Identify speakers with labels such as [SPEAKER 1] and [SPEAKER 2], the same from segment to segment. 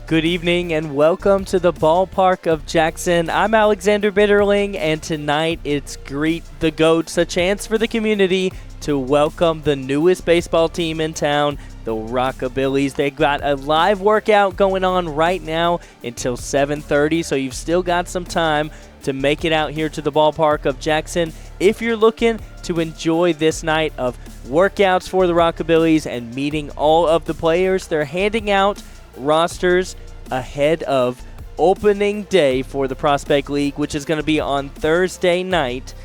[SPEAKER 1] Good evening and welcome to the ballpark of Jackson. I'm Alexander Bitterling, and tonight it's Greet the Goats, a chance for the community to welcome the newest baseball team in town, the Rockabillys. They got a live workout going on right now until 7:30, so you've still got some time to make it out here to the ballpark of Jackson if you're looking to enjoy this night of workouts for the Rockabillys and meeting all of the players. They're handing out rosters ahead of opening day for the Prospect League, which is going to be on Thursday night.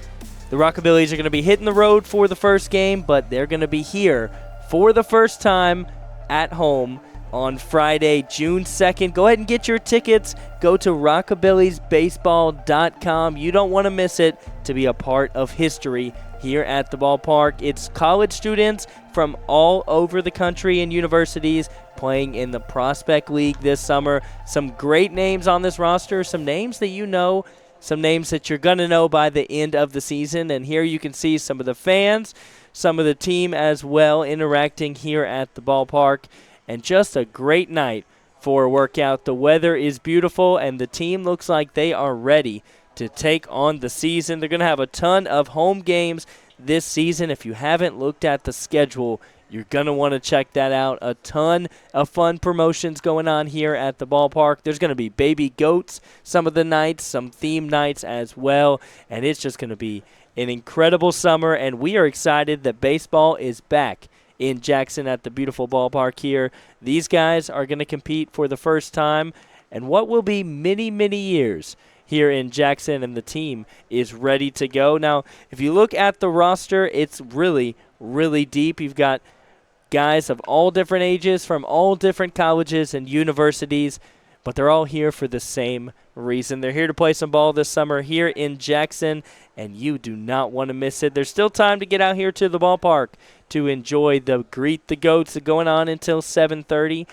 [SPEAKER 1] The Rockabillys are going to be hitting the road for the first game, but they're going to be here for the first time at home on Friday, June 2nd. Go ahead and get your tickets. Go to rockabillysbaseball.com. You don't want to miss it to be a part of history here at the ballpark. It's college students from all over the country and universities playing in the Prospect League this summer. Some great names on this roster, some names that you know, some names that you're going to know by the end of the season. And here you can see some of the fans, some of the team as well interacting here at the ballpark. And just a great night for a workout. The weather is beautiful, and the team looks like they are ready to take on the season. They're going to have a ton of home games this season. If you haven't looked at the schedule, you're going to want to check that out. A ton of fun promotions going on here at the ballpark. There's going to be baby goats some of the nights, some theme nights as well, and it's just going to be an incredible summer, and we are excited that baseball is back in Jackson at the beautiful ballpark here. These guys are going to compete for the first time and what will be many, many years here in Jackson, and the team is ready to go. Now, if you look at the roster, it's really, really deep. You've got guys of all different ages from all different colleges and universities, but they're all here for the same reason. They're here to play some ball this summer here in Jackson, and you do not want to miss it. There's still time to get out here to the ballpark to enjoy the Greet the Goats going on until 7:30.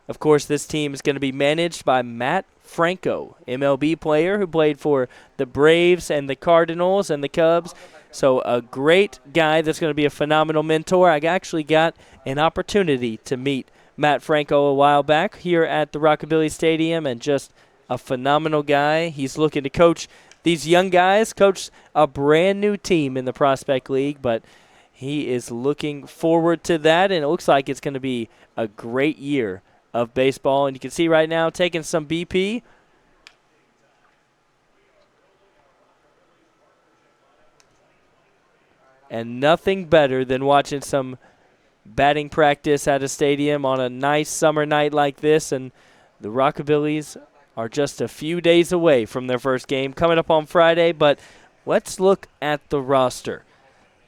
[SPEAKER 1] Of course, this team is going to be managed by Matt Franco, MLB player who played for the Braves and the Cardinals and the Cubs. So a great guy that's going to be a phenomenal mentor. I actually got an opportunity to meet Matt Franco a while back here at the Rockabilly Stadium, and just a phenomenal guy. He's looking to coach these young guys, coach a brand new team in the Prospect League, but he is looking forward to that, and it looks like it's going to be a great year of baseball. And you can see right now taking some BP. And nothing better than watching some batting practice at a stadium on a nice summer night like this. And the Rockabillys are just a few days away from their first game coming up on Friday. But let's look at the roster.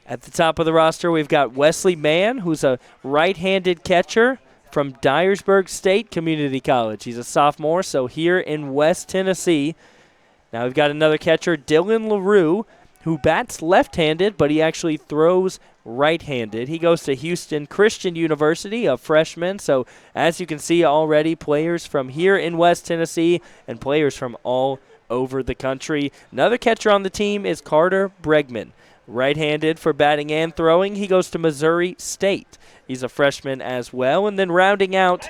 [SPEAKER 1] At the top of the roster, we've got Wesley Mann, who's a right-handed catcher from Dyersburg State Community College. He's a sophomore, so here in West Tennessee. Now we've got another catcher, Dylan LaRue, who bats left-handed, but he actually throws right-handed. He goes to Houston Christian University, a freshman. So as you can see already, players from here in West Tennessee and players from all over the country. Another catcher on the team is Carter Bregman, right-handed for batting and throwing. He goes to Missouri State. He's a freshman as well. And then rounding out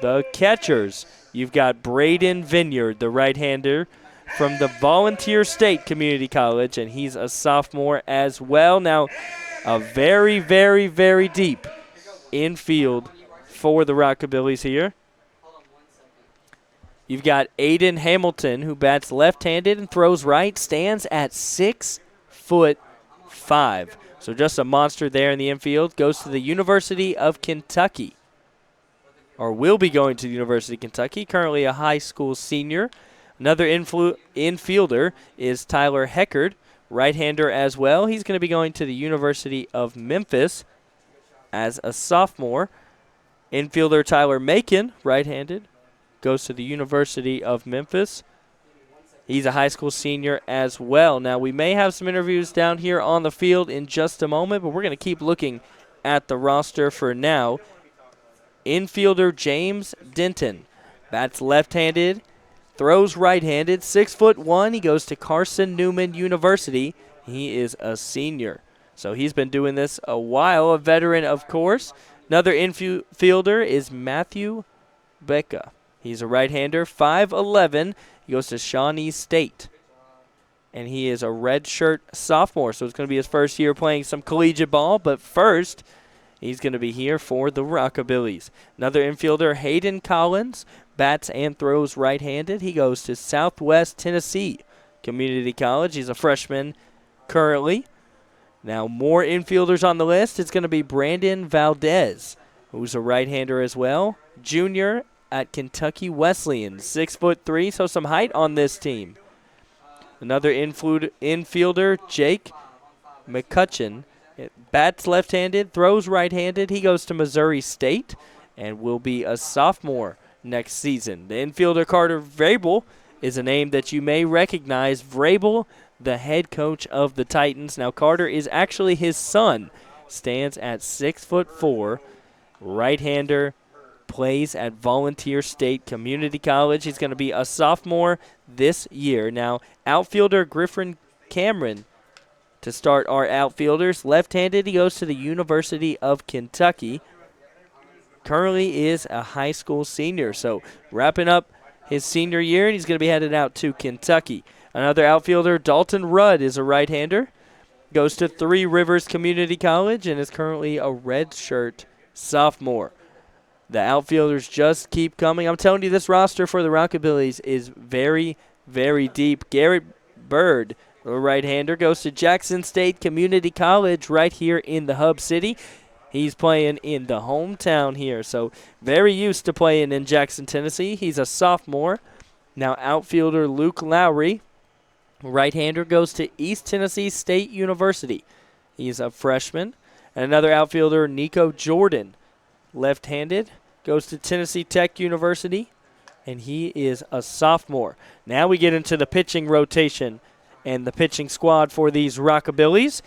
[SPEAKER 1] the catchers, you've got Braden Vineyard, the right-hander from the Volunteer State Community College, and he's a sophomore as well. Now, a very, very, very deep infield for the Rockabillys here. You've got Aiden Hamilton, who bats left-handed and throws right, stands at 6'5". So just a monster there in the infield. Goes to the University of Kentucky, or will be going to the University of Kentucky, currently a high school senior. Another infielder is Tyler Heckard, right-hander as well. He's going to be going to the University of Memphis as a sophomore. Infielder Tyler Macon, right-handed, goes to the University of Memphis. He's a high school senior as well. Now, we may have some interviews down here on the field in just a moment, but we're going to keep looking at the roster for now. Infielder James Denton, bats left-handed, throws right-handed, 6'1". He goes to Carson Newman University. He is a senior. So he's been doing this a while, a veteran, of course. Another infielder is Matthew Becca. He's a right-hander, 5'11". He goes to Shawnee State. And he is a redshirt sophomore, so it's going to be his first year playing some collegiate ball. But first, he's going to be here for the Rockabillys. Another infielder, Hayden Collins, bats and throws right-handed. He goes to Southwest Tennessee Community College. He's a freshman currently. Now more infielders on the list. It's going to be Brandon Valdez, who's a right-hander as well. Junior at Kentucky Wesleyan, 6'3", so some height on this team. Another infielder, Jake McCutcheon, bats left-handed, throws right-handed. He goes to Missouri State and will be a sophomore next season. The infielder, Carter Vrabel, is a name that you may recognize. Vrabel, the head coach of the Titans. Now, Carter is actually his son. Stands at 6'4", right-hander, plays at Volunteer State Community College. He's going to be a sophomore this year. Now, outfielder Griffin Cameron to start our outfielders. Left-handed, he goes to the University of Kentucky. Currently is a high school senior, so wrapping up his senior year, and he's going to be headed out to Kentucky. Another outfielder, Dalton Rudd, is a right-hander. Goes to Three Rivers Community College and is currently a redshirt sophomore. The outfielders just keep coming. I'm telling you, this roster for the Rockabillys is very, very deep. Garrett Bird, the right-hander, goes to Jackson State Community College right here in the Hub City. He's playing in the hometown here, so very used to playing in Jackson, Tennessee. He's a sophomore. Now outfielder Luke Lowry, right-hander, goes to East Tennessee State University. He's a freshman. And another outfielder, Nico Jordan, left-handed, goes to Tennessee Tech University, and he is a sophomore. Now we get into the pitching rotation and the pitching squad for these Rockabillys.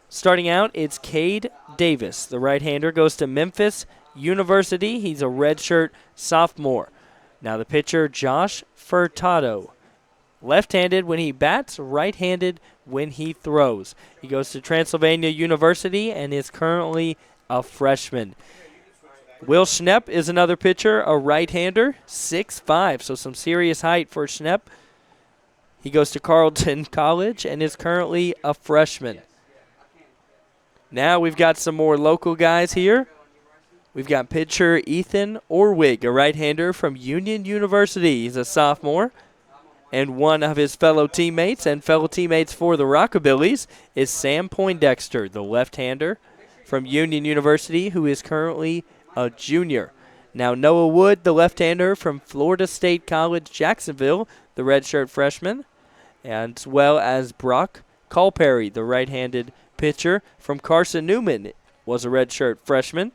[SPEAKER 1] Starting out, it's Cade Davis. The right-hander goes to Memphis University. He's a redshirt sophomore. Now the pitcher, Josh Furtado. Left-handed when he bats, right-handed when he throws. He goes to Transylvania University and is currently a freshman. Will Schnepp is another pitcher, a right-hander, 6'5", so some serious height for Schnepp. He goes to Carleton College and is currently a freshman. Now we've got some more local guys here. We've got pitcher Ethan Orwig, a right-hander from Union University. He's a sophomore. And one of his fellow teammates for the Rockabillys is Sam Poindexter, the left-hander from Union University, who is currently a junior. Now Noah Wood, the left-hander from Florida State College, Jacksonville, the redshirt freshman, as well as Brock Culperry, the right-handed pitcher from Carson Newman, was a redshirt freshman.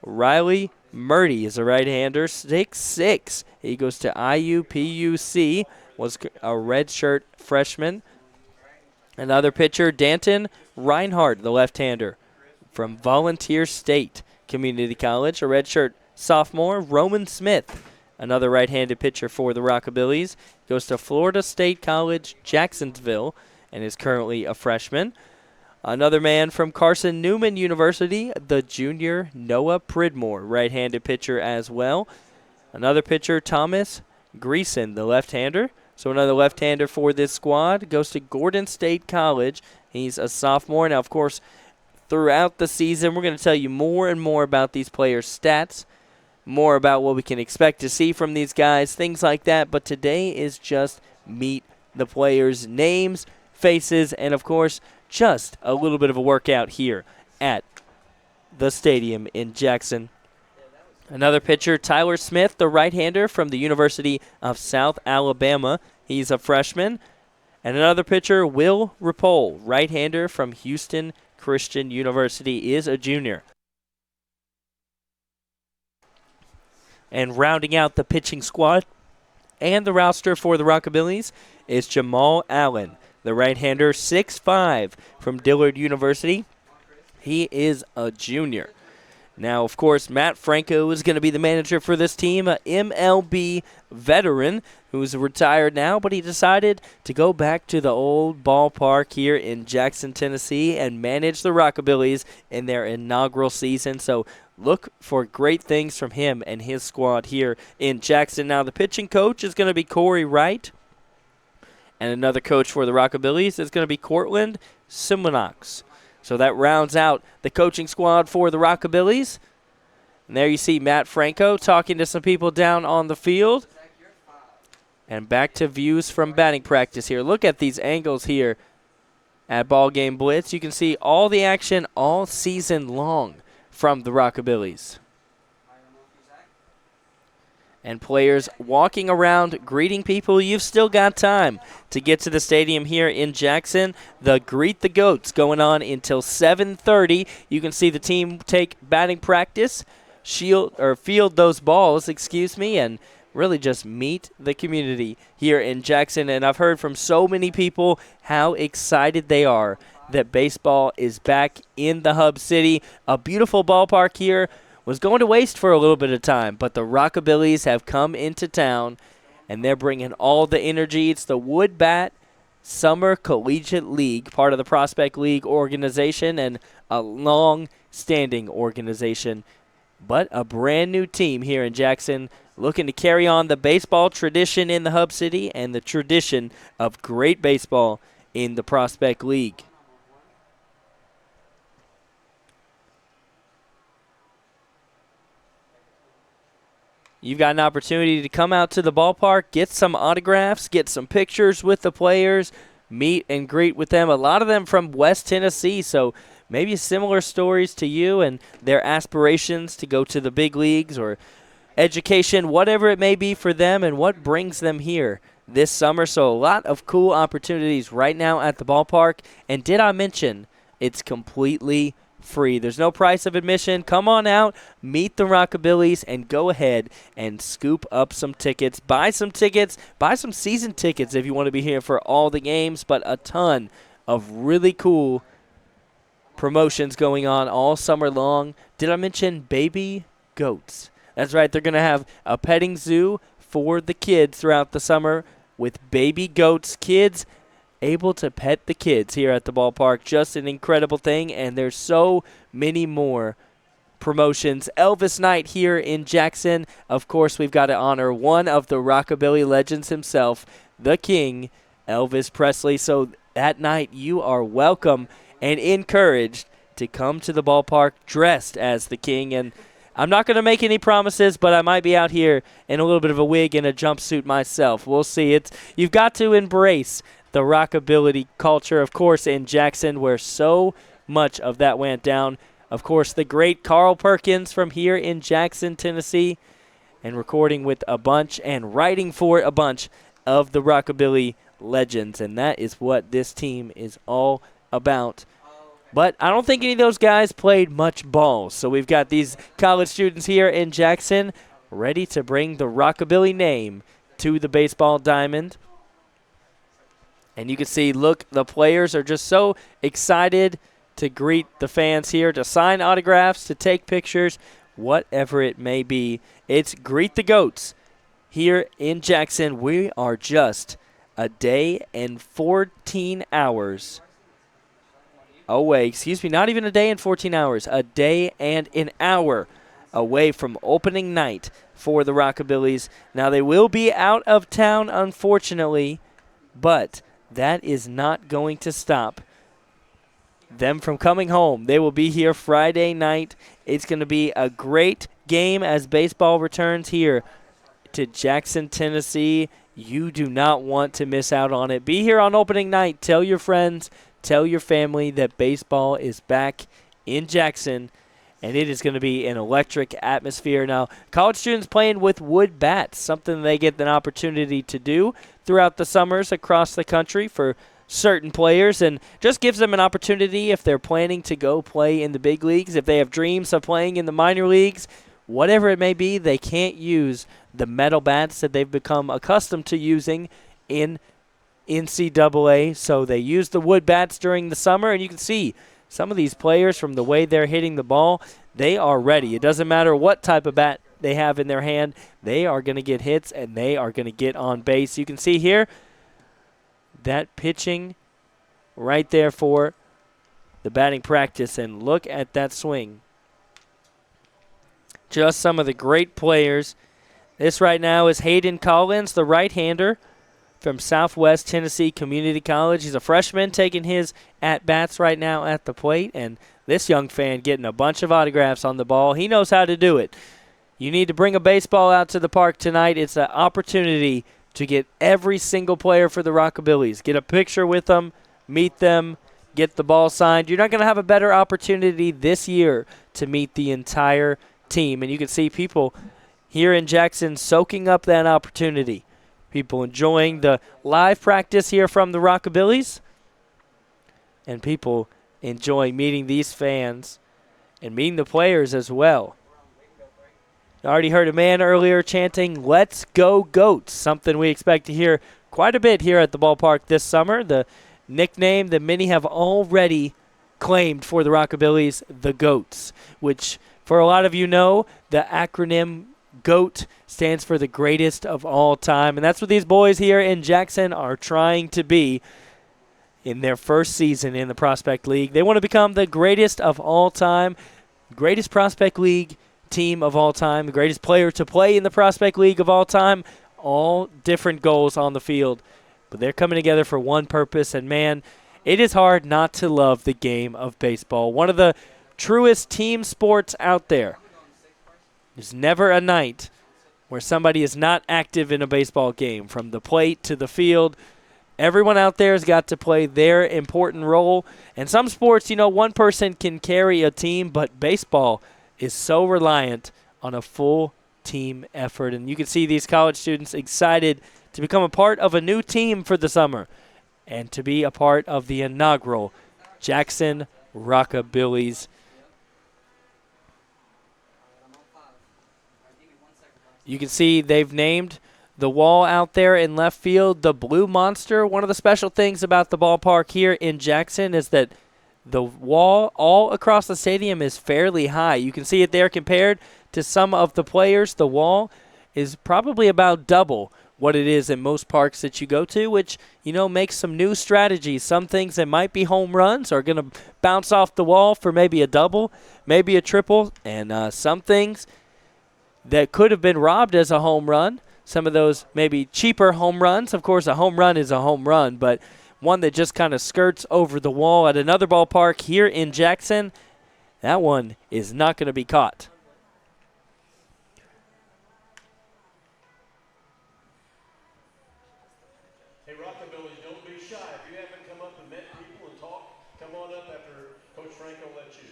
[SPEAKER 1] Riley Murdy is a right-hander, 6'6". He goes to IUPUC, was a redshirt freshman. Another pitcher, Danton Reinhardt, the left-hander from Volunteer State Community College, a redshirt sophomore. Roman Smith, another right-handed pitcher for the Rockabillys, goes to Florida State College, Jacksonville, and is currently a freshman. Another man from Carson Newman University, the junior Noah Pridmore, right-handed pitcher as well. Another pitcher, Thomas Greason, the left-hander. So another left-hander for this squad goes to Gordon State College. He's a sophomore. Now, of course, throughout the season, we're going to tell you more and more about these players' stats, more about what we can expect to see from these guys, things like that. But today is just meet the players' names, faces, and, of course, just a little bit of a workout here at the stadium in Jackson. Another pitcher, Tyler Smith, the right-hander from the University of South Alabama. He's a freshman. And another pitcher, Will Rapole, right-hander from Houston Christian University, is a junior. And rounding out the pitching squad and the roster for the Rockabillys is Jamal Allen, the right-hander, 6'5", from Dillard University. He is a junior. Now, of course, Matt Franco is going to be the manager for this team, a MLB veteran who's retired now, but he decided to go back to the old ballpark here in Jackson, Tennessee, and manage the Rockabillys in their inaugural season. So look for great things from him and his squad here in Jackson. Now, the pitching coach is going to be Corey Wright, and another coach for the Rockabillys is going to be Cortland Simonox. So that rounds out the coaching squad for the Rockabillys. And there you see Matt Franco talking to some people down on the field. And back to views from batting practice here. Look at these angles here at BallGame Blitz. You can see all the action all season long from the Rockabillys. And players walking around, greeting people. You've still got time to get to the stadium here in Jackson. The Greet the Goats going on until 7:30. You can see the team take batting practice, field those balls, and really just meet the community here in Jackson. And I've heard from so many people how excited they are that baseball is back in the Hub City. A beautiful ballpark here was going to waste for a little bit of time, but the Rockabillys have come into town, and they're bringing all the energy. It's the Wood Bat Summer Collegiate League, part of the Prospect League organization, and a long-standing organization, but a brand-new team here in Jackson looking to carry on the baseball tradition in the Hub City and the tradition of great baseball in the Prospect League. You've got an opportunity to come out to the ballpark, get some autographs, get some pictures with the players, meet and greet with them. A lot of them from West Tennessee, so maybe similar stories to you and their aspirations to go to the big leagues or education, whatever it may be for them and what brings them here this summer. So a lot of cool opportunities right now at the ballpark. And did I mention it's completely free? There's no price of admission. Come on out, meet the Rockabillys, and go ahead and scoop up some tickets. Buy some season tickets if you want to be here for all the games, but a ton of really cool promotions going on all summer long. Did I mention baby goats? That's right, they're going to have a petting zoo for the kids throughout the summer with baby goats. Kids able to pet the kids here at the ballpark. Just an incredible thing, and there's so many more promotions. Elvis Night here in Jackson. Of course, we've got to honor one of the Rockabilly legends himself, the King, Elvis Presley. So that night, you are welcome and encouraged to come to the ballpark dressed as the King. And I'm not going to make any promises, but I might be out here in a little bit of a wig and a jumpsuit myself. We'll see. You've got to embrace the rockabilly culture, of course, in Jackson, where so much of that went down. Of course, the great Carl Perkins from here in Jackson, Tennessee, and recording with a bunch and writing for a bunch of the rockabilly legends, and that is what this team is all about. But I don't think any of those guys played much ball, so we've got these college students here in Jackson ready to bring the rockabilly name to the baseball diamond. And you can see, look, the players are just so excited to greet the fans here, to sign autographs, to take pictures, whatever it may be. It's Greet the Goats here in Jackson. We are just a day and 14 hours away. Not even a day and 14 hours. A day and an hour away from opening night for the Rockabillys. Now, they will be out of town, unfortunately, but that is not going to stop them from coming home. They will be here Friday night. It's going to be a great game as baseball returns here to Jackson, Tennessee. You do not want to miss out on it. Be here on opening night. Tell your friends, tell your family that baseball is back in Jackson, and it is going to be an electric atmosphere. Now, college students playing with wood bats, something they get an opportunity to do throughout the summers across the country for certain players, and just gives them an opportunity if they're planning to go play in the big leagues, if they have dreams of playing in the minor leagues, whatever it may be. They can't use the metal bats that they've become accustomed to using in NCAA, so they use the wood bats during the summer, and you can see some of these players, from the way they're hitting the ball, they are ready. It doesn't matter what type of bat they have in their hand. They are going to get hits, and they are going to get on base. You can see here that pitching right there for the batting practice, and look at that swing. Just some of the great players. This right now is Hayden Collins, the right-hander from Southwest Tennessee Community College. He's a freshman taking his at-bats right now at the plate, and this young fan getting a bunch of autographs on the ball. He knows how to do it. You need to bring a baseball out to the park tonight. It's an opportunity to get every single player for the Rockabillys. Get a picture with them, meet them, get the ball signed. You're not going to have a better opportunity this year to meet the entire team. And you can see people here in Jackson soaking up that opportunity. People enjoying the live practice here from the Rockabillys, and people enjoying meeting these fans and meeting the players as well. I already heard a man earlier chanting, "Let's go Goats," something we expect to hear quite a bit here at the ballpark this summer. The nickname that many have already claimed for the Rockabillys, the Goats, which for a lot of you know, the acronym GOAT stands for the greatest of all time. And that's what these boys here in Jackson are trying to be in their first season in the Prospect League. They want to become the greatest of all time, greatest Prospect League team of all time, the greatest player to play in the Prospect League of all time. All different goals on the field, but they're coming together for one purpose. And man, it is hard not to love the game of baseball. One of the truest team sports out there. There's never a night where somebody is not active in a baseball game, from the plate to the field. Everyone out there has got to play their important role. And some sports, you know, one person can carry a team, but baseball is so reliant on a full team effort. And you can see these college students excited to become a part of a new team for the summer and to be a part of the inaugural Jackson Rockabillys. You can see they've named the wall out there in left field the Blue Monster. One of the special things about the ballpark here in Jackson is that the wall all across the stadium is fairly high. You can see it there compared to some of the players. The wall is probably about double what it is in most parks that you go to, which, you know, makes some new strategies. Some things that might be home runs are going to bounce off the wall for maybe a double, maybe a triple, and some things that could have been robbed as a home run. Some of those maybe cheaper home runs. Of course, a home run is a home run, but one that just kind of skirts over the wall at another ballpark here in Jackson, that one is not going to be caught.
[SPEAKER 2] Hey, Rockabillys, don't be shy. If you haven't come up and met people and talked, come on up after Coach Franco lets you.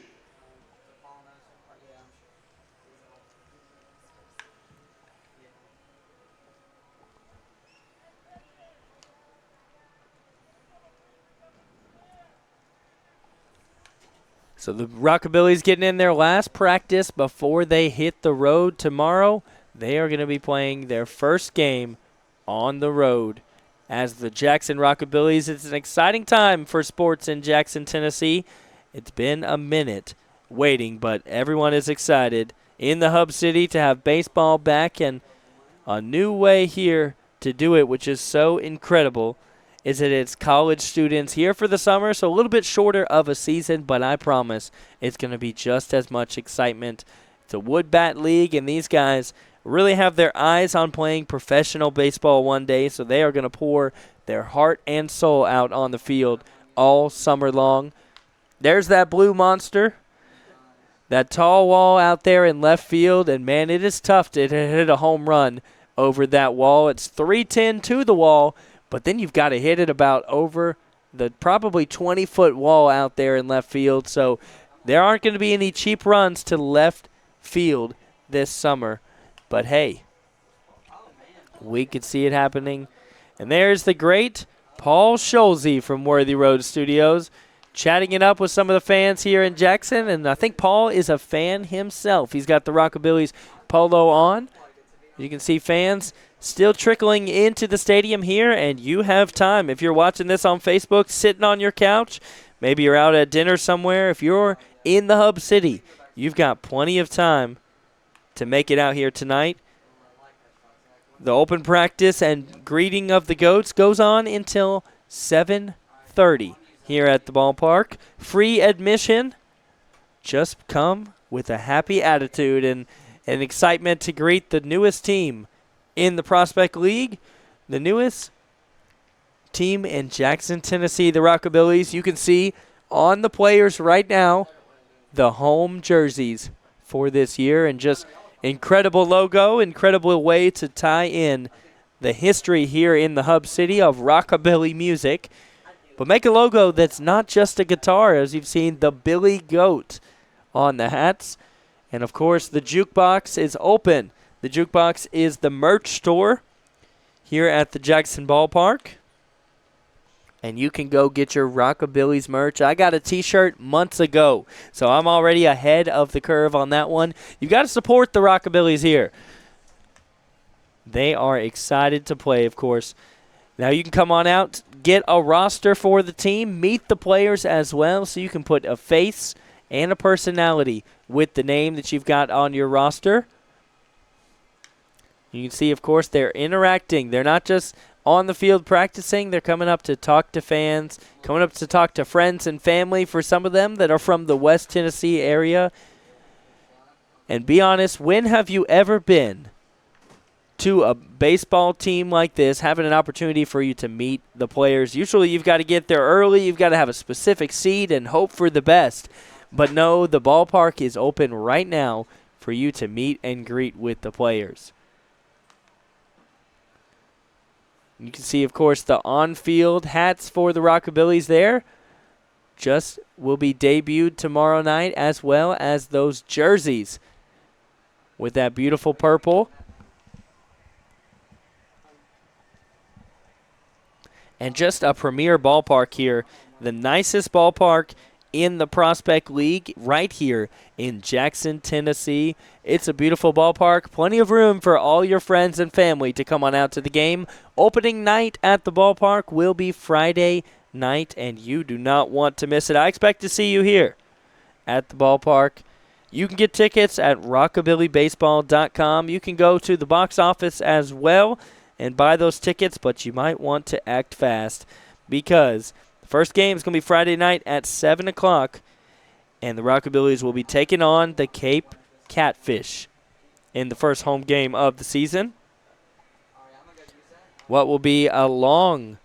[SPEAKER 1] So the Rockabillys getting in their last practice before they hit the road tomorrow. They are going to be playing their first game on the road as the Jackson Rockabillys. It's an exciting time for sports in Jackson, Tennessee. It's been a minute waiting, but everyone is excited in the Hub City to have baseball back, and a new way here to do it, which is so incredible, is that it's college students here for the summer, so a little bit shorter of a season, but I promise it's going to be just as much excitement. It's a wood bat league, and these guys really have their eyes on playing professional baseball one day, so they are going to pour their heart and soul out on the field all summer long. There's that Blue Monster, that tall wall out there in left field, and man, it is tough to hit a home run over that wall. It's 310 to the wall, but then you've got to hit it about over the probably 20-foot wall out there in left field. So there aren't going to be any cheap runs to left field this summer. But, hey, we could see it happening. And there's the great Paul Schulze from Worthy Road Studios chatting it up with some of the fans here in Jackson. And I think Paul is a fan himself. He's got the Rockabillys polo on. You can see fans still trickling into the stadium here, and you have time. If you're watching this on Facebook, sitting on your couch, Maybe you're out at dinner somewhere. If you're in the Hub City, you've got plenty of time to make it out here tonight. The open practice and greeting of the GOATs goes on until 7:30 here at the ballpark. Free admission. Just come with a happy attitude and an excitement to greet the newest team in the Prospect League, the newest team in Jackson, Tennessee, the Rockabillys. You can see on the players right now the home jerseys for this year, and just incredible logo, incredible way to tie in the history here in the Hub City of rockabilly music. But make a logo that's not just a guitar, as you've seen the Billy Goat on the hats. And, of course, the jukebox is open. The jukebox is the merch store here at the Jackson Ballpark. And you can go get your Rockabillys merch. I got a T-shirt months ago, so I'm already ahead of the curve on that one. You've got to support the Rockabillys here. They are excited to play, of course. Now you can come on out, get a roster for the team, meet the players as well, so you can put a face and a personality with the name that you've got on your roster. You can see, of course, they're interacting. They're not just on the field practicing. They're coming up to talk to fans, coming up to talk to friends and family for some of them that are from the West Tennessee area. And be honest, when have you ever been to a baseball team like this, having an opportunity for you to meet the players? Usually you've got to get there early. You've got to have a specific seat and hope for the best. But no, the ballpark is open right now for you to meet and greet with the players. You can see, of course, the on-field hats for the Rockabillys there. Just will be debuted tomorrow night, as well as those jerseys with that beautiful purple. And just a premier ballpark here. The nicest ballpark in the Prospect League right here in Jackson, Tennessee. It's a beautiful ballpark. Plenty of room for all your friends and family to come on out to the game. Opening night at the ballpark will be Friday night, and you do not want to miss it. I expect to see you here at the ballpark. You can get tickets at rockabillybaseball.com. You can go to the box office as well and buy those tickets, but you might want to act fast because the first game is going to be Friday night at 7 o'clock, and the Rockabillys will be taking on the Cape Catfish in the first home game of the season. What will be a long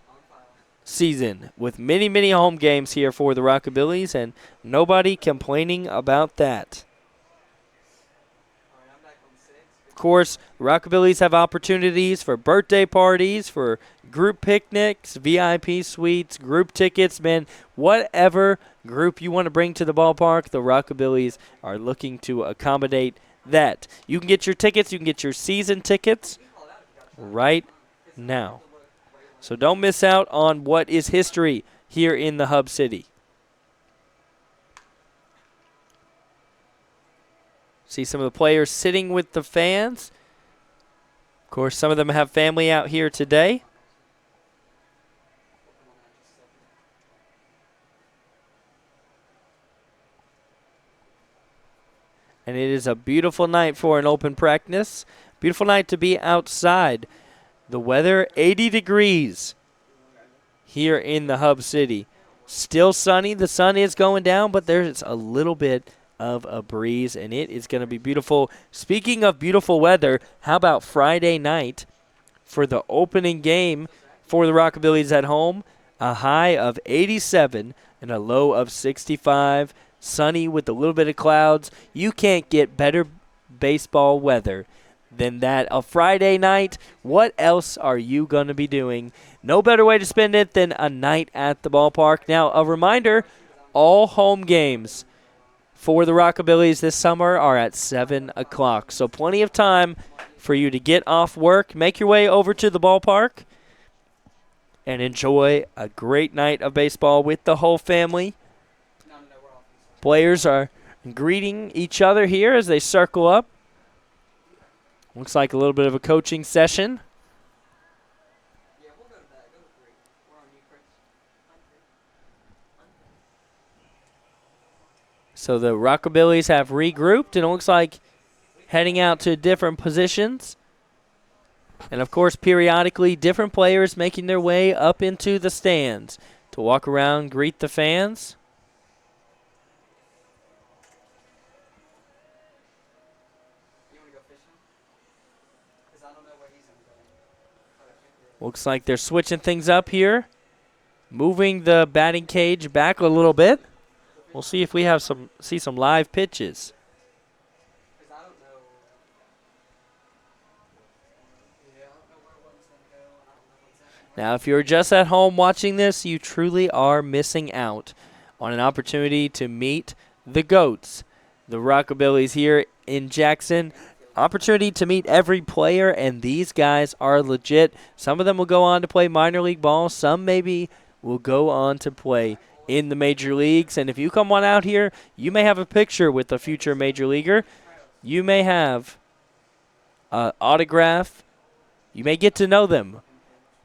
[SPEAKER 1] season with many, many home games here for the Rockabillys, and nobody complaining about that. Of course, Rockabillys have opportunities for birthday parties, for group picnics, VIP suites, group tickets, man. Whatever group you want to bring to the ballpark, the Rockabillys are looking to accommodate that. You can get your tickets, you can get your season tickets right now. So don't miss out on what is history here in the Hub City. See some of the players sitting with the fans. Of course, some of them have family out here today. And it is a beautiful night for an open practice. Beautiful night to be outside. The weather, 80 degrees here in the Hub City. Still sunny. The sun is going down, but there's a little bit of a breeze, and it is going to be beautiful. Speaking of beautiful weather, how about Friday night for the opening game for the Rockabillys at home? A high of 87 and a low of 65. Sunny with a little bit of clouds. You can't get better baseball weather than that. A Friday night, what else are you going to be doing? No better way to spend it than a night at the ballpark. Now, a reminder, all home games for the Rockabillys this summer are at 7 o'clock. So plenty of time for you to get off work, make your way over to the ballpark, and enjoy a great night of baseball with the whole family. Players are greeting each other here as they circle up. Looks like a little bit of a coaching session. So the Rockabillys have regrouped, and it looks like heading out to different positions. And, of course, periodically, different players making their way up into the stands to walk around, greet the fans. Looks like they're switching things up here, moving the batting cage back a little bit. We'll see if we have some live pitches. Now, if you're just at home watching this, you truly are missing out on an opportunity to meet the GOATs, the Rockabillys here in Jackson. Opportunity to meet every player, and these guys are legit. Some of them will go on to play minor league ball. Some maybe will go on to play in the major leagues. And if you come on out here, you may have a picture with a future major leaguer. You may have an autograph. You may get to know them.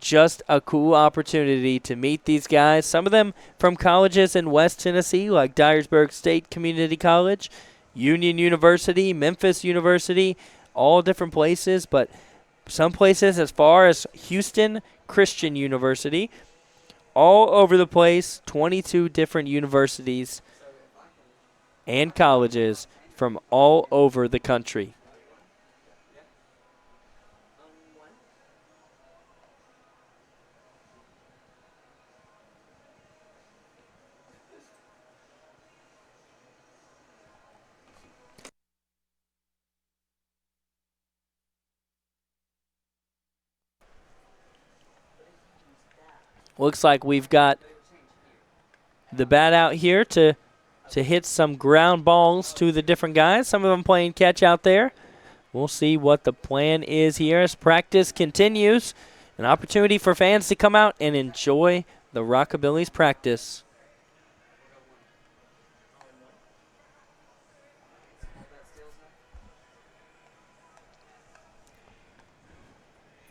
[SPEAKER 1] Just a cool opportunity to meet these guys. Some of them from colleges in West Tennessee, like Dyersburg State Community College, Union University, Memphis University, all different places, but some places as far as Houston Christian University, all over the place, 22 different universities and colleges from all over the country. Looks like we've got the bat out here to hit some ground balls to the different guys. Some of them playing catch out there. We'll see what the plan is here as practice continues. An opportunity for fans to come out and enjoy the Rockabillys practice.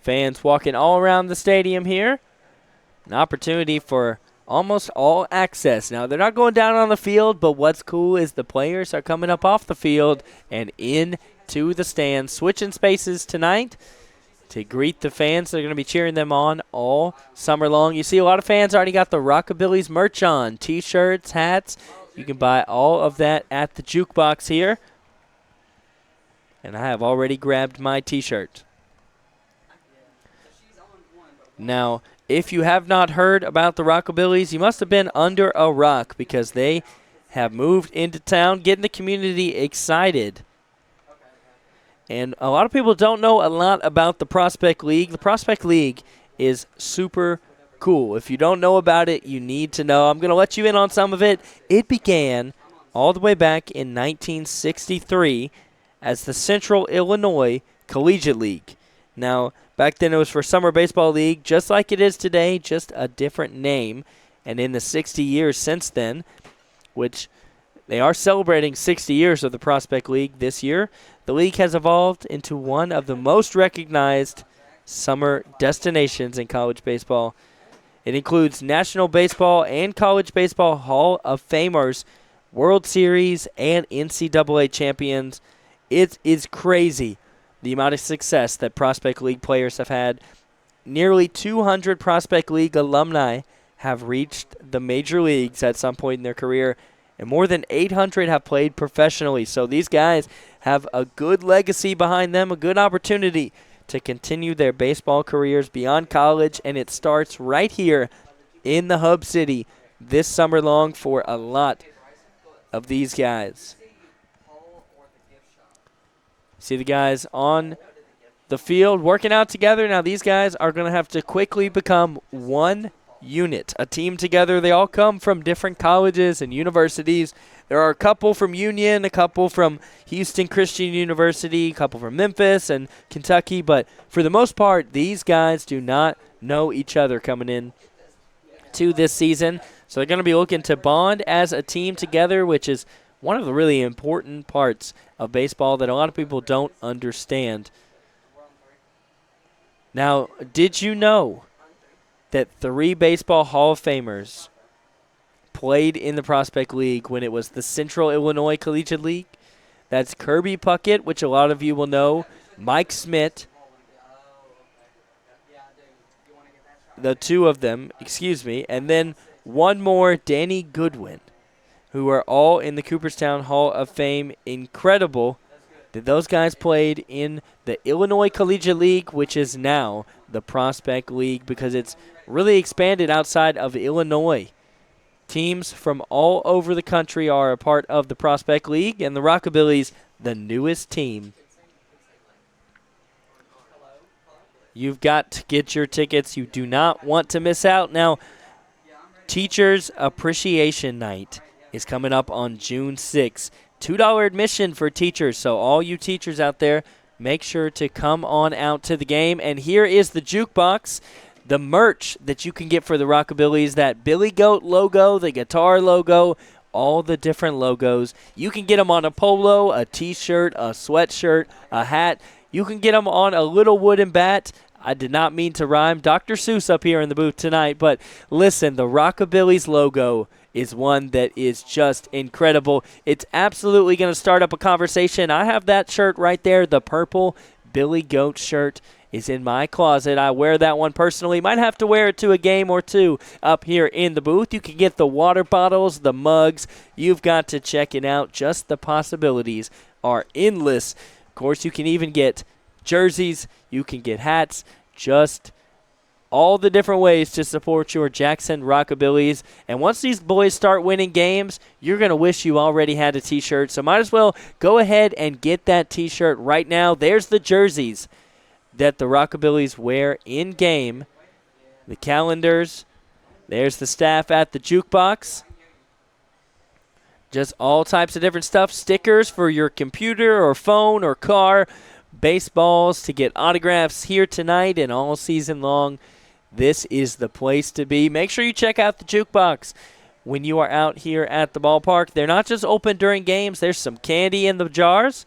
[SPEAKER 1] Fans walking all around the stadium here. An opportunity for almost all access. Now, they're not going down on the field, but what's cool is the players are coming up off the field and into the stands, switching spaces tonight to greet the fans. They're going to be cheering them on all summer long. You see a lot of fans already got the Rockabillys merch on, T-shirts, hats. You can buy all of that at the jukebox here. And I have already grabbed my T-shirt. Now, if you have not heard about the Rockabillys, you must have been under a rock because they have moved into town, getting the community excited. And a lot of people don't know a lot about the Prospect League. The Prospect League is super cool. If you don't know about it, you need to know. I'm going to let you in on some of it. It began all the way back in 1963 as the Central Illinois Collegiate League. Now, back then it was for Summer Baseball League, just like it is today, just a different name. And in the 60 years since then, which they are celebrating 60 years of the Prospect League this year, the league has evolved into one of the most recognized summer destinations in college baseball. It includes National Baseball and College Baseball Hall of Famers, World Series, and NCAA champions. It is crazy the amount of success that Prospect League players have had. Nearly 200 Prospect League alumni have reached the major leagues at some point in their career, and more than 800 have played professionally. So these guys have a good legacy behind them, a good opportunity to continue their baseball careers beyond college, and it starts right here in the Hub City this summer long for a lot of these guys. See the guys on the field working out together. Now these guys are going to have to quickly become one unit, a team together. They all come from different colleges and universities. There are a couple from Union, a couple from Houston Christian University, a couple from Memphis and Kentucky, but for the most part, these guys do not know each other coming in to this season. So they're going to be looking to bond as a team together, which is one of the really important parts of baseball that a lot of people don't understand. Now, did you know that 3 Baseball Hall of Famers played in the Prospect League when it was the Central Illinois Collegiate League. That's Kirby Puckett, which a lot of you will know, Mike Smith, the two of them, and then one more, Danny Goodwin, who are all in the Cooperstown Hall of Fame. Incredible that those guys played in the Illinois Collegiate League, which is now the Prospect League because it's really expanded outside of Illinois. Teams from all over the country are a part of the Prospect League, and the Rockabillys, the newest team. You've got to get your tickets. You do not want to miss out. Now, Teachers Appreciation Night is coming up on June 6th. $2 admission for teachers, so all you teachers out there, make sure to come on out to the game. And here is the jukebox, the merch that you can get for the Rockabillys, that Billy Goat logo, the guitar logo, all the different logos. You can get them on a polo, a T-shirt, a sweatshirt, a hat. You can get them on a little wooden bat. I did not mean to rhyme. Dr. Seuss up here in the booth tonight, but listen, the Rockabillys logo is one that is just incredible. It's absolutely going to start up a conversation. I have that shirt right there, the purple Billy Goat shirt is in my closet. I wear that one personally. Might have to wear it to a game or two up here in the booth. You can get the water bottles, the mugs. You've got to check it out. Just the possibilities are endless. Of course, you can even get jerseys. You can get hats. Just all the different ways to support your Jackson Rockabillys. And once these boys start winning games, you're going to wish you already had a T-shirt. So might as well go ahead and get that T-shirt right now. There's the jerseys that the Rockabillys wear in-game. The calendars. There's the staff at the jukebox. Just all types of different stuff. Stickers for your computer or phone or car. Baseballs to get autographs here tonight and all season long. This is the place to be. Make sure you check out the jukebox when you are out here at the ballpark. They're not just open during games. There's some candy in the jars.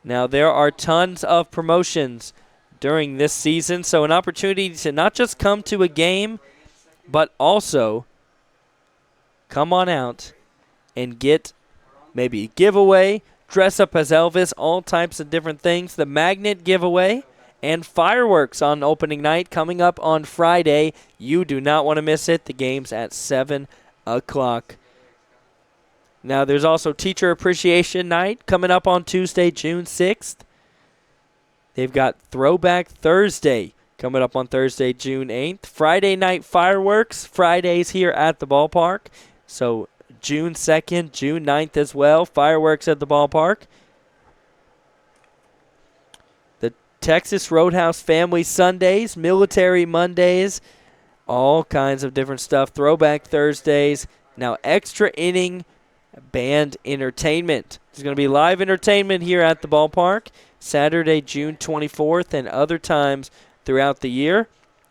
[SPEAKER 1] Now, there are tons of promotions during this season, so an opportunity to not just come to a game, but also come on out and get maybe a giveaway, dress up as Elvis, all types of different things. The magnet giveaway and fireworks on opening night coming up on Friday. You do not want to miss it. The game's at 7 o'clock. Now, there's also Teacher Appreciation Night coming up on Tuesday, June 6th. They've got Throwback Thursday coming up on Thursday, June 8th. Friday night fireworks, Fridays here at the ballpark. So June 2nd, June 9th as well, fireworks at the ballpark. The Texas Roadhouse Family Sundays, Military Mondays, all kinds of different stuff. Throwback Thursdays. Now, extra inning band entertainment. There's going to be live entertainment here at the ballpark Saturday, June 24th, and other times throughout the year.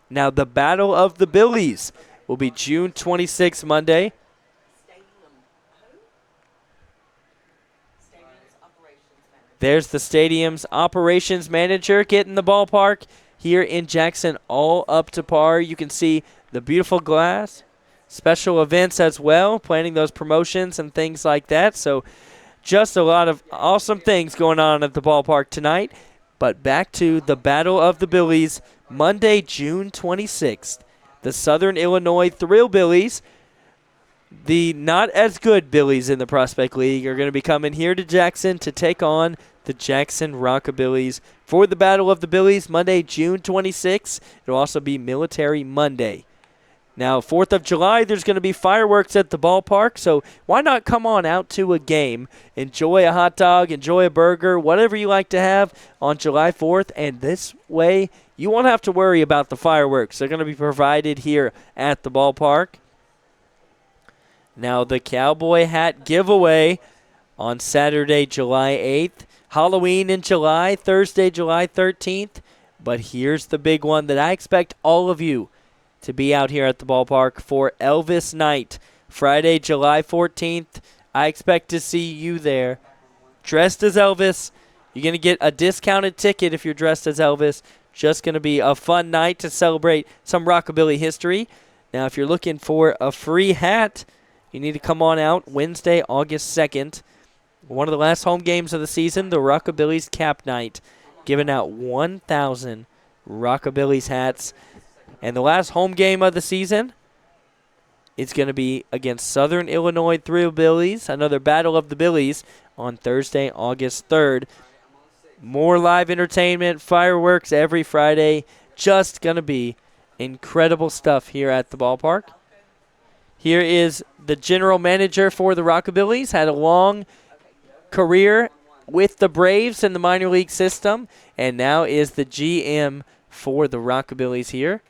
[SPEAKER 1] Now, the Battle of the Billies will be June 26th, Monday. There's the stadium's operations manager getting the ballpark here in Jackson all up to par. You can see the beautiful glass. Special events as well, planning those promotions and things like that. So just a lot of awesome things going on at the ballpark tonight. But back to the Battle of the Billies, Monday, June 26th. The Southern Illinois Thrill Billies, the not as good Billies in the Prospect League, are going to be coming here to Jackson to take on the Jackson Rockabillys for the Battle of the Billies, Monday, June 26th. It will also be Military Monday. Now, 4th of July, there's going to be fireworks at the ballpark, so why not come on out to a game, enjoy a hot dog, enjoy a burger, whatever you like to have on July 4th, and this way you won't have to worry about the fireworks. They're going to be provided here at the ballpark. Now, the cowboy hat giveaway on Saturday, July 8th. Halloween in July, Thursday, July 13th. But here's the big one that I expect all of you to be out here at the ballpark for, Elvis Night. Friday, July 14th. I expect to see you there dressed as Elvis. You're going to get a discounted ticket if you're dressed as Elvis. Just going to be a fun night to celebrate some rockabilly history. Now, if you're looking for a free hat, you need to come on out Wednesday, August 2nd. One of the last home games of the season, the Rockabillys Cap Night, giving out 1,000 Rockabillys hats. And the last home game of the season is going to be against Southern Illinois Thrillbillies, another Battle of the Billies, on Thursday, August 3rd. More live entertainment, fireworks every Friday. Just going to be incredible stuff here at the ballpark. Here is the general manager for the Rockabillys. Had a long career with the Braves in the minor league system, and now is the GM for the Rockabillys here.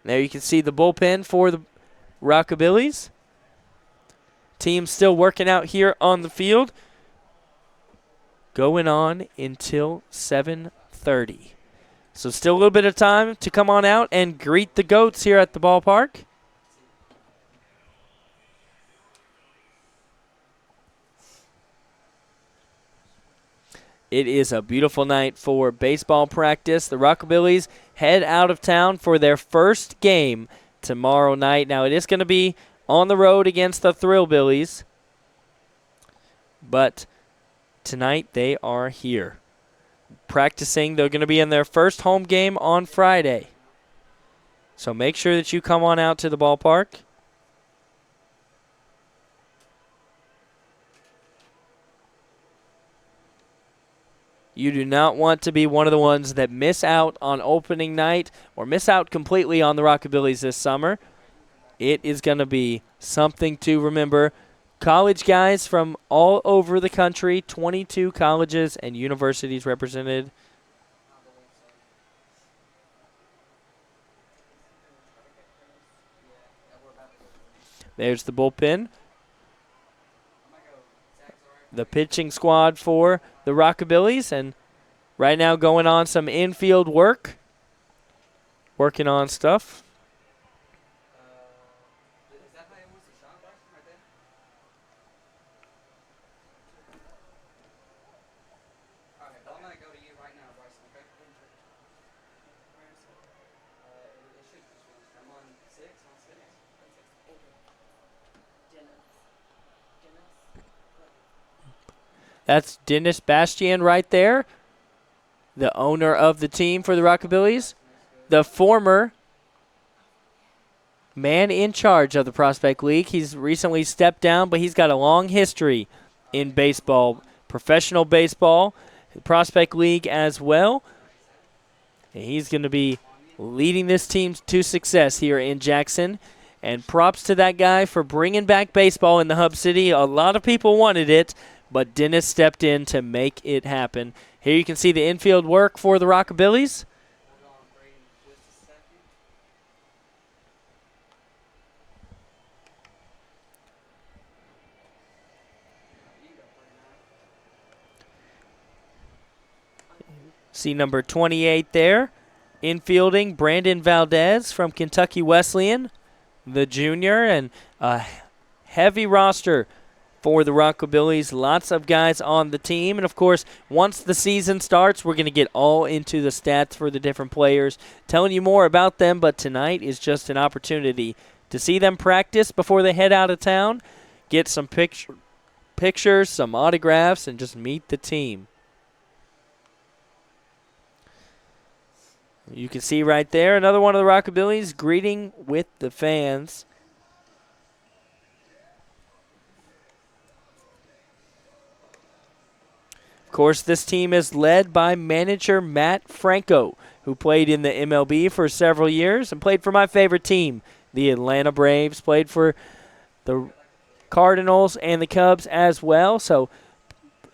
[SPEAKER 1] There you can see the bullpen for the Rockabillys. Team still working out here on the field. Going on until 7:30. So still a little bit of time to come on out and greet the Goats here at the ballpark. It is a beautiful night for baseball practice. The Rockabillys head out of town for their first game tomorrow night. Now, it is going to be on the road against the Thrillbillies, but tonight they are here practicing. They're going to be in their first home game on Friday. So make sure that you come on out to the ballpark. You do not want to be one of the ones that miss out on opening night or miss out completely on the Rockabillys this summer. It is going to be something to remember. College guys from all over the country, 22 colleges and universities represented. There's the bullpen. The pitching squad for the Rockabillys, and right now going on some infield work, working on stuff. That's Dennis Bastian right there, the owner of the team for the Rockabillys, the former man in charge of the Prospect League. He's recently stepped down, but he's got a long history in baseball, professional baseball, Prospect League as well. And he's going to be leading this team to success here in Jackson. And props to that guy for bringing back baseball in the Hub City. A lot of people wanted it, but Dennis stepped in to make it happen. Here you can see the infield work for the Rockabillys. See number 28 there. Infielding, Brandon Valdez from Kentucky Wesleyan, the junior, and a heavy roster for the Rockabillys. Lots of guys on the team. And, of course, once the season starts, we're going to get all into the stats for the different players, telling you more about them. But tonight is just an opportunity to see them practice before they head out of town, get some pictures, some autographs, and just meet the team. You can see right there another one of the Rockabillys greeting with the fans. Of course, this team is led by manager Matt Franco, who played in the MLB for several years and played for my favorite team, the Atlanta Braves, played for the Cardinals and the Cubs as well. So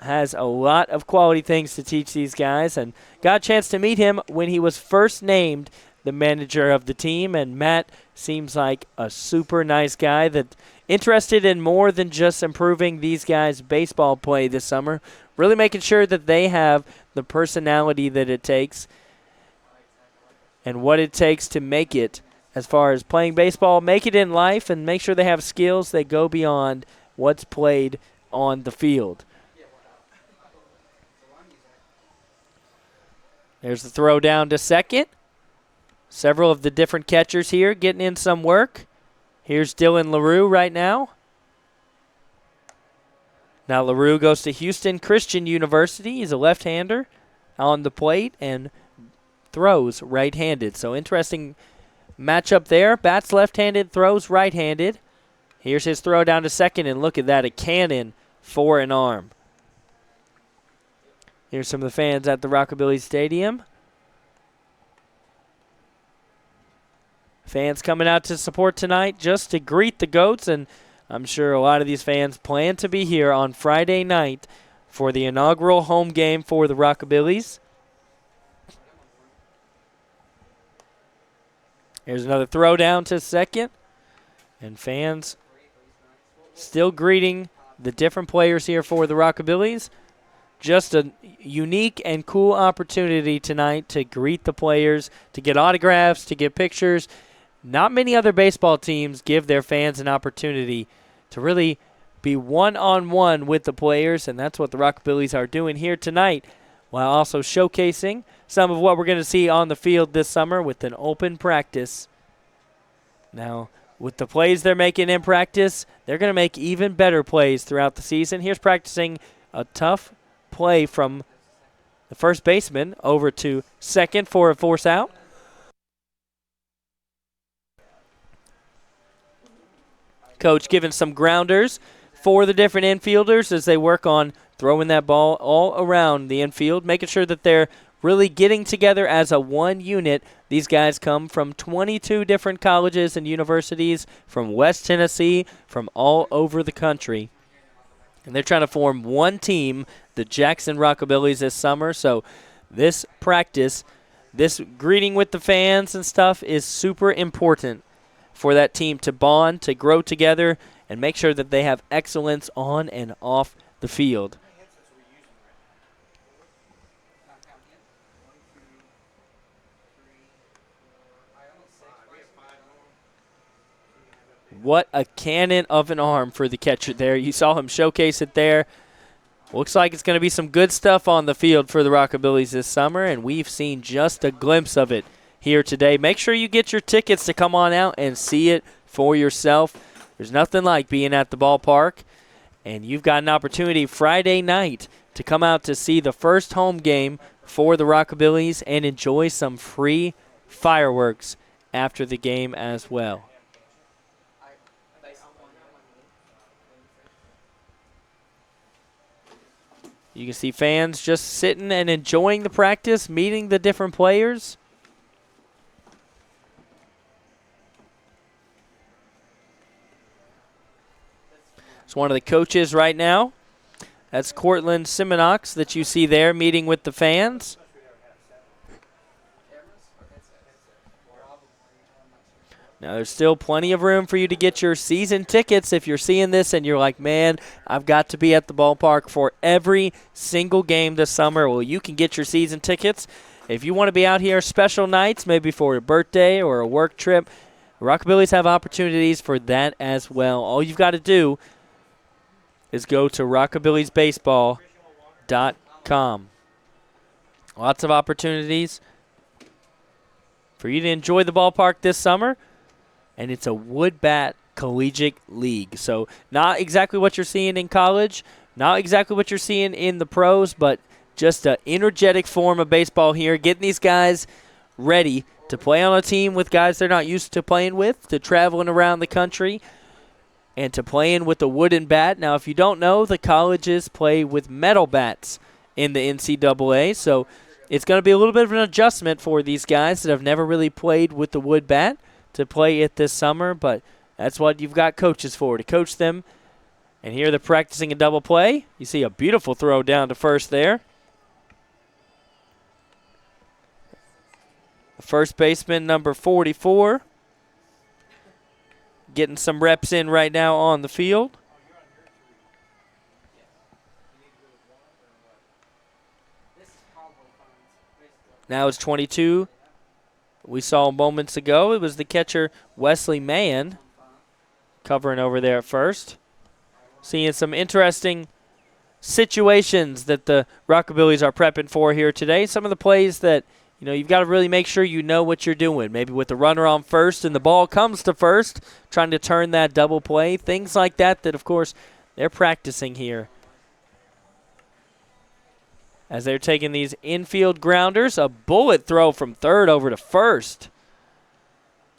[SPEAKER 1] has a lot of quality things to teach these guys, and got a chance to meet him when he was first named the manager of the team. And Matt seems like a super nice guy that's interested in more than just improving these guys' baseball play this summer, really making sure that they have the personality that it takes and what it takes to make it as far as playing baseball, make it in life, and make sure they have skills that go beyond what's played on the field. There's the throw down to second. Several of the different catchers here getting in some work. Here's Dylan LaRue right now. Now LaRue goes to Houston Christian University. He's a left-hander on the plate and throws right-handed. So interesting matchup there. Bats left-handed, throws right-handed. Here's his throw down to second, and look at that, a cannon for an arm. Here's some of the fans at the Rockabillys Stadium. Fans coming out to support tonight just to greet the Goats, and I'm sure a lot of these fans plan to be here on Friday night for the inaugural home game for the Rockabillys. Here's another throw down to second, and fans still greeting the different players here for the Rockabillys. Just a unique and cool opportunity tonight to greet the players, to get autographs, to get pictures. Not many other baseball teams give their fans an opportunity to really be one-on-one with the players, and that's what the Rockabillys are doing here tonight, while also showcasing some of what we're going to see on the field this summer with an open practice. Now, with the plays they're making in practice, they're going to make even better plays throughout the season. Here's practicing a tough play from the first baseman over to second for a force out. Coach giving some grounders for the different infielders as they work on throwing that ball all around the infield, making sure that they're really getting together as a one unit. These guys come from 22 different colleges and universities from West Tennessee, from all over the country. And they're trying to form one team, the Jackson Rockabillys, this summer. So this practice, this greeting with the fans and stuff is super important for that team to bond, to grow together, and make sure that they have excellence on and off the field. What a cannon of an arm for the catcher there. You saw him showcase it there. Looks like it's going to be some good stuff on the field for the Rockabillys this summer, and we've seen just a glimpse of it here today. Make sure you get your tickets to come on out and see it for yourself. There's nothing like being at the ballpark, and you've got an opportunity Friday night to come out to see the first home game for the Rockabillys and enjoy some free fireworks after the game as well. You can see fans just sitting and enjoying the practice, meeting the different players. It's one of the coaches right now. That's Cortland Simonox that you see there meeting with the fans. Now, there's still plenty of room for you to get your season tickets if you're seeing this and you're like, man, I've got to be at the ballpark for every single game this summer. Well, you can get your season tickets. If you want to be out here special nights, maybe for a birthday or a work trip, Rockabillys have opportunities for that as well. All you've got to do is go to rockabillysbaseball.com. Lots of opportunities for you to enjoy the ballpark this summer. And it's a wood bat collegiate league. So not exactly what you're seeing in college, not exactly what you're seeing in the pros, but just an energetic form of baseball here, getting these guys ready to play on a team with guys they're not used to playing with, to traveling around the country, and to playing with a wooden bat. Now, if you don't know, the colleges play with metal bats in the NCAA, so it's going to be a little bit of an adjustment for these guys that have never really played with the wood bat to play it this summer, but that's what you've got coaches for, to coach them. And here they're practicing a double play. You see a beautiful throw down to first there. The first baseman, number 44, getting some reps in right now on the field. Now it's 22. We saw moments ago it was the catcher Wesley Mahan covering over there at first. Seeing some interesting situations that the Rockabillys are prepping for here today. Some of the plays that you've got to really make sure you know what you're doing. Maybe with the runner on first and the ball comes to first, trying to turn that double play. Things like that, of course, they're practicing here. As they're taking these infield grounders, a bullet throw from third over to first.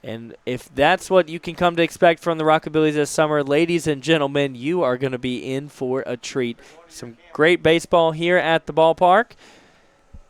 [SPEAKER 1] And if that's what you can come to expect from the Rockabillys this summer, ladies and gentlemen, you are going to be in for a treat. Some great baseball here at the ballpark.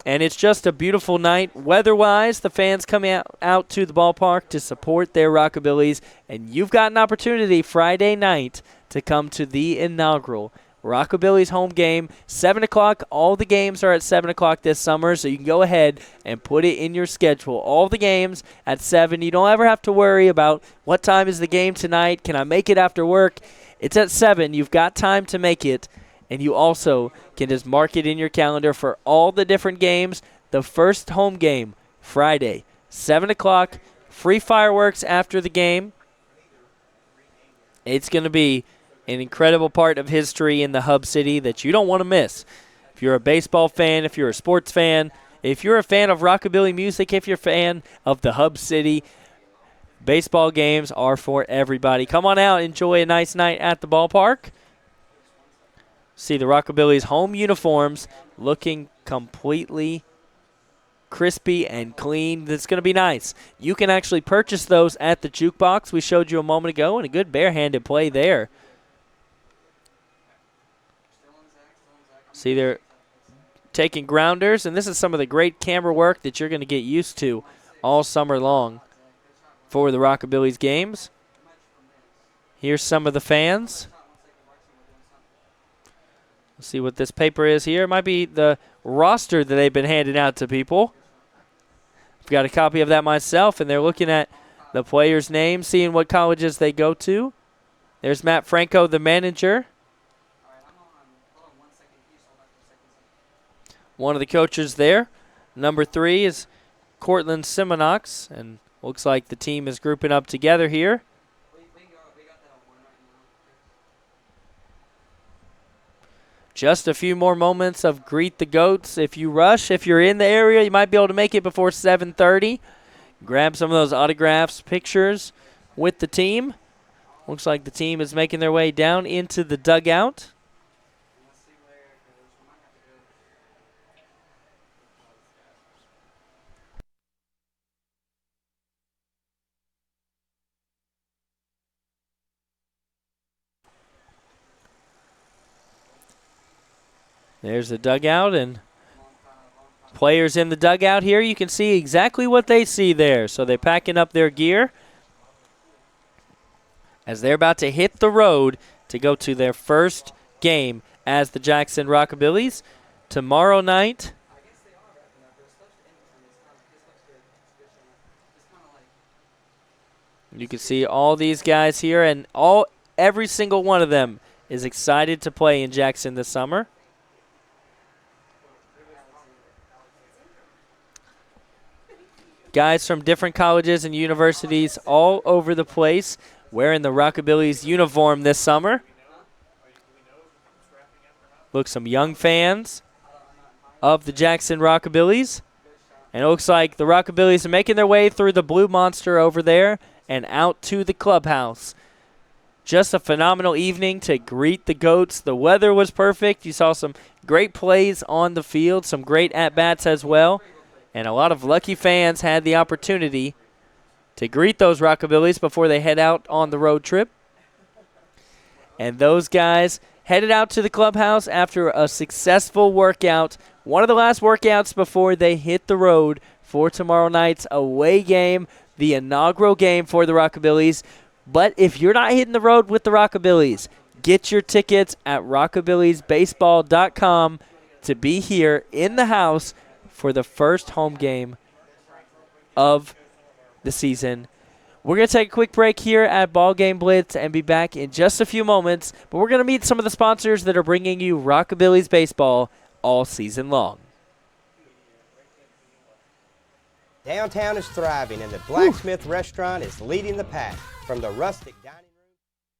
[SPEAKER 1] And it's just a beautiful night. Weather-wise, the fans come out to the ballpark to support their Rockabillys. And you've got an opportunity Friday night to come to the inaugural Rockabillys home game, 7 o'clock. All the games are at 7 o'clock this summer, so you can go ahead and put it in your schedule. All the games at 7. You don't ever have to worry about what time is the game tonight. Can I make it after work? It's at 7. You've got time to make it, and you also can just mark it in your calendar for all the different games. The first home game, Friday, 7 o'clock, free fireworks after the game. It's going to be an incredible part of history in the Hub City that you don't want to miss. If you're a baseball fan, if you're a sports fan, if you're a fan of rockabilly music, if you're a fan of the Hub City, baseball games are for everybody. Come on out, enjoy a nice night at the ballpark. See the Rockabillys home uniforms looking completely crispy and clean. That's going to be nice. You can actually purchase those at the jukebox we showed you a moment ago, and a good barehanded play there. See, they're taking grounders, and this is some of the great camera work that you're going to get used to all summer long for the Rockabillys games. Here's some of the fans. Let's see what this paper is here. It might be the roster that they've been handing out to people. I've got a copy of that myself, and they're looking at the players' names, seeing what colleges they go to. There's Matt Franco, the manager. One of the coaches there. Number 3 is Cortland Simonox, and looks like the team is grouping up together here. Just a few more moments of Greet the Goats. If you rush, if you're in the area, you might be able to make it before 7:30. Grab some of those autographs, pictures with the team. Looks like the team is making their way down into the dugout. There's the dugout, and players in the dugout here, you can see exactly what they see there. So they're packing up their gear as they're about to hit the road to go to their first game as the Jackson Rockabillys tomorrow night. You can see all these guys here, and every single one of them is excited to play in Jackson this summer. Guys from different colleges and universities all over the place wearing the Rockabillys uniform this summer. Look, some young fans of the Jackson Rockabillys. And it looks like the Rockabillys are making their way through the Blue Monster over there and out to the clubhouse. Just a phenomenal evening to greet the Goats. The weather was perfect. You saw some great plays on the field, some great at-bats as well. And a lot of lucky fans had the opportunity to greet those Rockabillys before they head out on the road trip. And those guys headed out to the clubhouse after a successful workout. One of the last workouts before they hit the road for tomorrow night's away game, the inaugural game for the Rockabillys. But if you're not hitting the road with the Rockabillys, get your tickets at rockabilliesbaseball.com to be here in the house for the first home game of the season. We're going to take a quick break here at BallGame Blitz and be back in just a few moments. But we're going to meet some of the sponsors that are bringing you Rockabillys baseball all season long.
[SPEAKER 3] Downtown is thriving, and the Blacksmith Restaurant is leading the pack. From the rustic dining room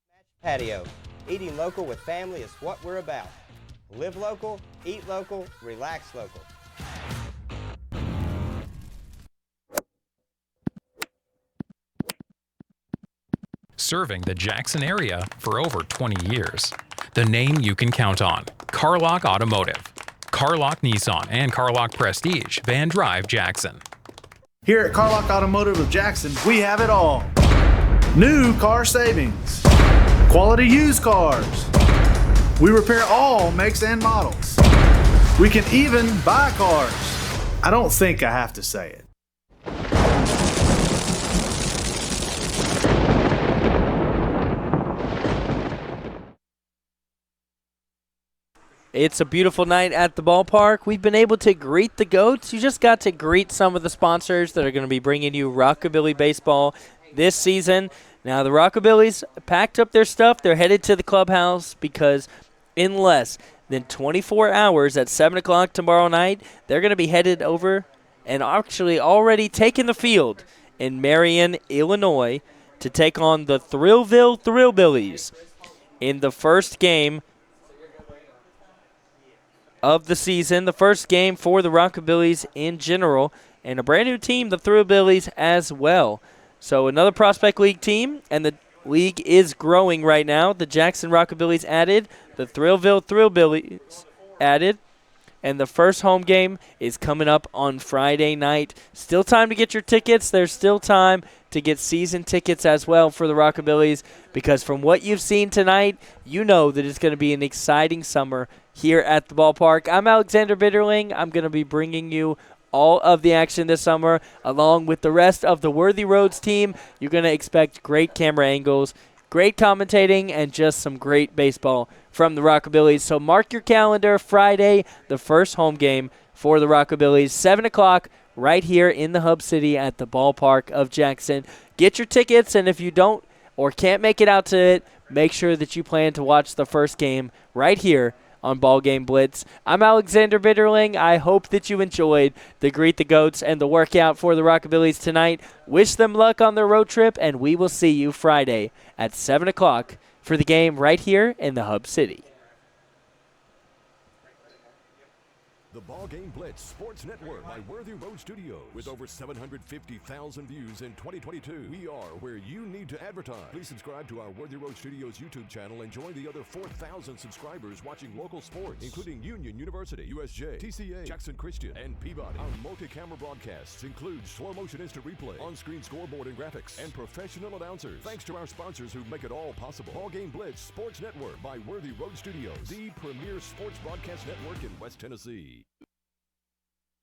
[SPEAKER 3] to the patio, eating local with family is what we're about. Live local, eat local, relax local.
[SPEAKER 4] serving the Jackson area for over 20 years. The name you can count on, Carlock Automotive. Carlock Nissan and Carlock Prestige, Van Drive, Jackson.
[SPEAKER 5] Here at Carlock Automotive of Jackson, we have it all. New car savings, quality used cars. We repair all makes and models. We can even buy cars. I don't think I have to say it.
[SPEAKER 1] It's a beautiful night at the ballpark. We've been able to greet the GOATs. You just got to greet some of the sponsors that are going to be bringing you Rockabilly baseball this season. Now, the Rockabillys packed up their stuff. They're headed to the clubhouse because in less than 24 hours at 7 o'clock tomorrow night, they're going to be headed over and actually already taking the field in Marion, Illinois, to take on the Thrillville Thrillbillys in the first game of the season, the first game for the Rockabillys in general, and a brand new team, the Thrillbillys, as well. So another Prospect League team, and the league is growing right now. The Jackson Rockabillys added, the Thrillville Thrillbillys added, and the first home game is coming up on Friday night. Still time to get your tickets. There's still time to get season tickets as well for the Rockabillys, because from what you've seen tonight, you know that it's going to be an exciting summer here at the ballpark. I'm Alexander Bitterling. I'm going to be bringing you all of the action this summer, along with the rest of the Worthy Roads team. You're going to expect great camera angles, great commentating, and just some great baseball from the Rockabillys. So mark your calendar, Friday, the first home game for the Rockabillys, 7 o'clock, right here in the Hub City at the ballpark of Jackson. Get your tickets, and if you don't or can't make it out to it, make sure that you plan to watch the first game right here on BallGame Blitz. I'm Alexander Bitterling. I hope that you enjoyed the Greet the Goats and the workout for the Rockabillys tonight. Wish them luck on their road trip, and we will see you Friday at 7 o'clock for the game right here in the Hub City.
[SPEAKER 6] The BallGame Blitz Sports Network by Worthy Road Studios. With over 750,000 views in 2022, we are where you need to advertise. Please subscribe to our Worthy Road Studios YouTube channel and join the other 4,000 subscribers watching local sports, including Union University, USJ, TCA, Jackson Christian, and Peabody. Our multi-camera broadcasts include slow motion instant replay, on-screen scoreboard and graphics, and professional announcers. Thanks to our sponsors who make it all possible. BallGame Blitz Sports Network by Worthy Road Studios, the premier sports broadcast network in West Tennessee.